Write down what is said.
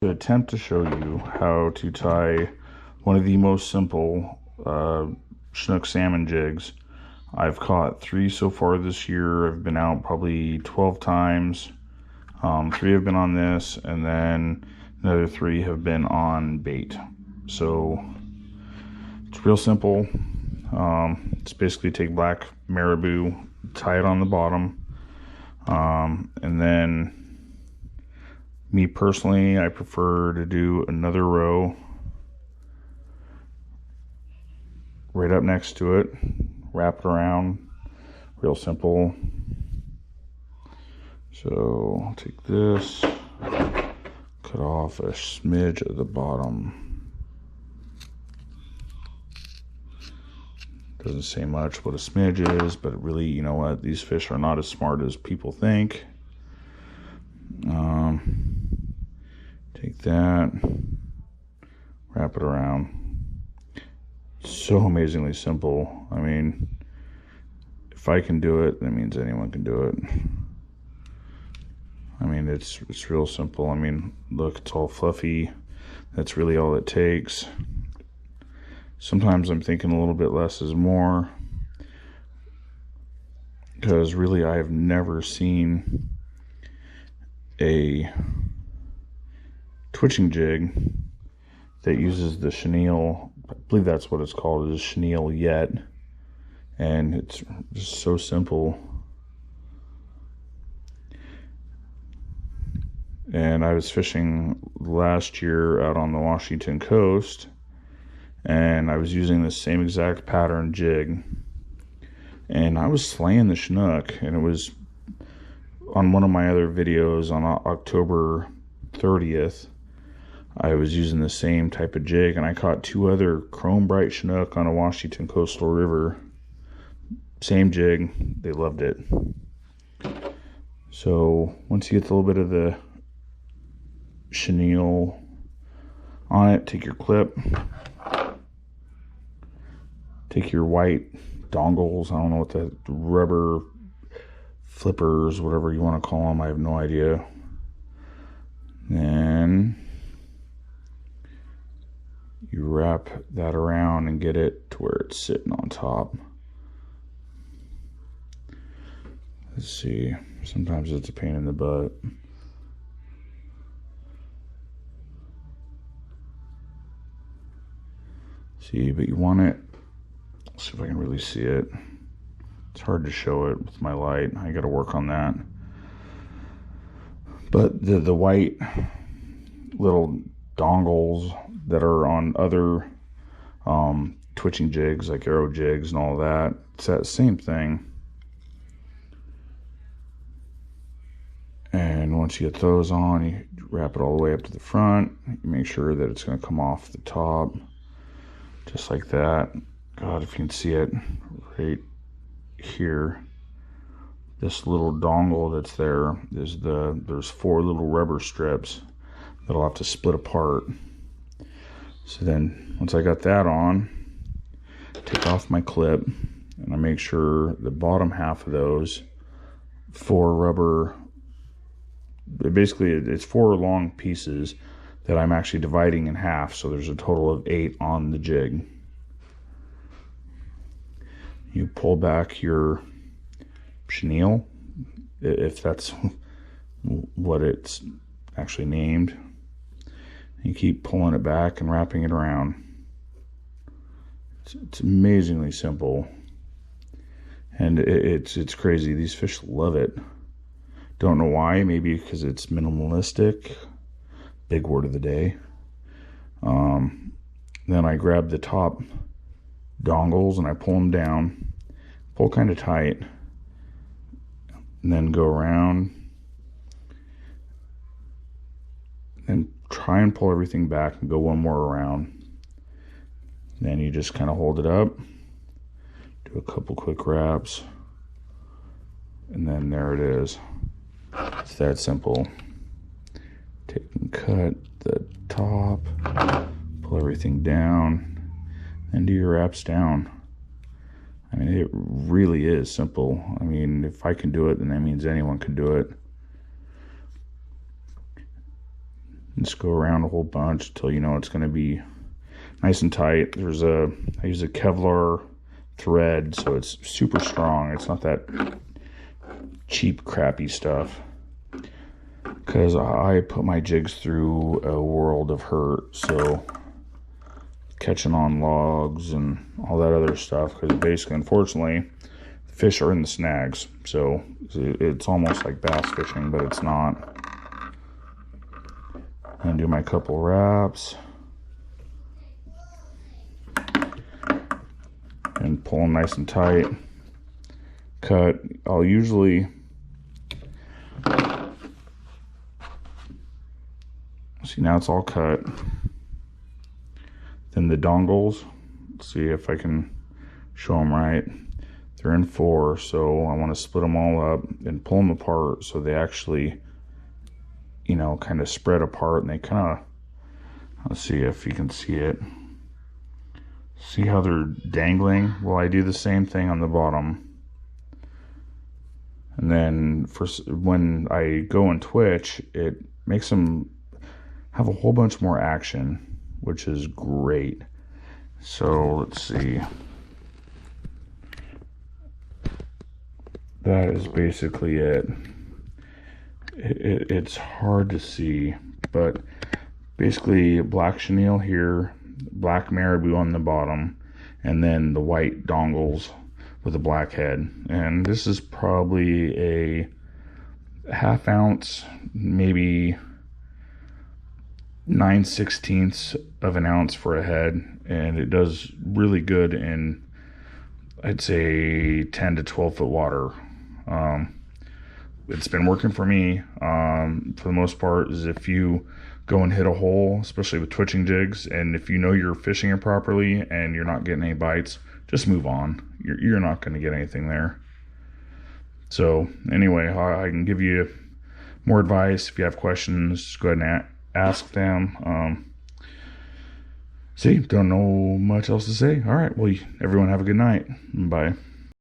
To attempt to show you how to tie one of the most simple Chinook salmon jigs. I've caught 3 so far this year. I've been out probably 12 times. 3 have been on this, and then another 3 have been on bait. So it's real simple. It's basically take black marabou, tie it on the bottom, and then me personally, I prefer to do another row right up next to it, wrap it around, real simple. So I'll take this, cut off a smidge at the bottom. Doesn't say much what a smidge is, but really, you know what, these fish are not as smart as people think. Take that, wrap it around. So amazingly simple. I mean, if I can do it, that means anyone can do it. I mean, it's real simple. I mean, look, it's all fluffy. That's really all it takes. Sometimes I'm thinking a little bit less is more, because really I have never seen a twitching jig that uses the chenille. I believe that's what it's called, is chenille yet, and it's just so simple. And I was fishing last year out on the Washington coast, and I was using the same exact pattern jig, and I was slaying the Chinook. And it was on one of my other videos on October 30th. I was using the same type of jig, and I caught 2 other chrome bright Chinook on a Washington coastal river. Same jig. They loved it. So once you get a little bit of the chenille on it, take your clip, take your white dongles, I don't know what the rubber flippers, whatever you want to call them, I have no idea. Then you wrap that around and get it to where it's sitting on top. Let's see, sometimes it's a pain in the butt. See, but you want it, let's see if I can really see it. It's hard to show it with my light. I got to work on that. But the white little dongles that are on other twitching jigs, like arrow jigs and all that, it's that same thing. And once you get those on, you wrap it all the way up to the front. You make sure that it's going to come off the top, just like that. God, if you can see it right here, this little dongle that's there is there's 4 little rubber strips that'll have to split apart. So then once I got that on, take off my clip, and I make sure the bottom half of those 4 rubber, basically it's 4 long pieces that I'm actually dividing in half, so there's a total of 8 on the jig. You pull back your chenille, if that's what it's actually named. You keep pulling it back and wrapping it around. It's amazingly simple, and it's crazy. These fish love it. Don't know why. Maybe because it's minimalistic. Big word of the day. Then I grab the top dongles and I pull them down, pull kind of tight, and then go around and try and pull everything back and go one more around. Then you just kind of hold it up, do a couple quick wraps, and then there it is. It's that simple. Take and cut the top, pull everything down, and do your wraps down. I mean, it really is simple. I mean, if I can do it, then that means anyone can do it. Just go around a whole bunch until you know it's going to be nice and tight. I use a Kevlar thread, so it's super strong. It's not that cheap, crappy stuff. Because I put my jigs through a world of hurt, so catching on logs and all that other stuff. Because basically, unfortunately, the fish are in the snags, so it's almost like bass fishing, but it's not. I'm gonna do my couple wraps and pull them nice and tight. Cut. I'll usually see, now it's all cut. Then the dongles, let's see if I can show them right. They're in 4, so I want to split them all up and pull them apart so they actually, you know, kind of spread apart, and they kind of, let's see if you can see it. See how they're dangling? Well, I do the same thing on the bottom. And then when I go and twitch, it makes them have a whole bunch more action, which is great. So let's see. That is basically it. It's hard to see, but basically black chenille here, black marabou on the bottom, and then the white dongles with a black head. And this is probably a ½ ounce, maybe 9/16 of an ounce for a head, and it does really good in, I'd say, 10 to 12 foot water. It's been working for me for the most part. Is if you go and hit a hole, especially with twitching jigs, and if you know you're fishing it properly and you're not getting any bites, just move on. You're not going to get anything there. So anyway, I can give you more advice. If you have questions, just go ahead and ask them. See, don't know much else to say. All right, well, everyone have a good night. Bye.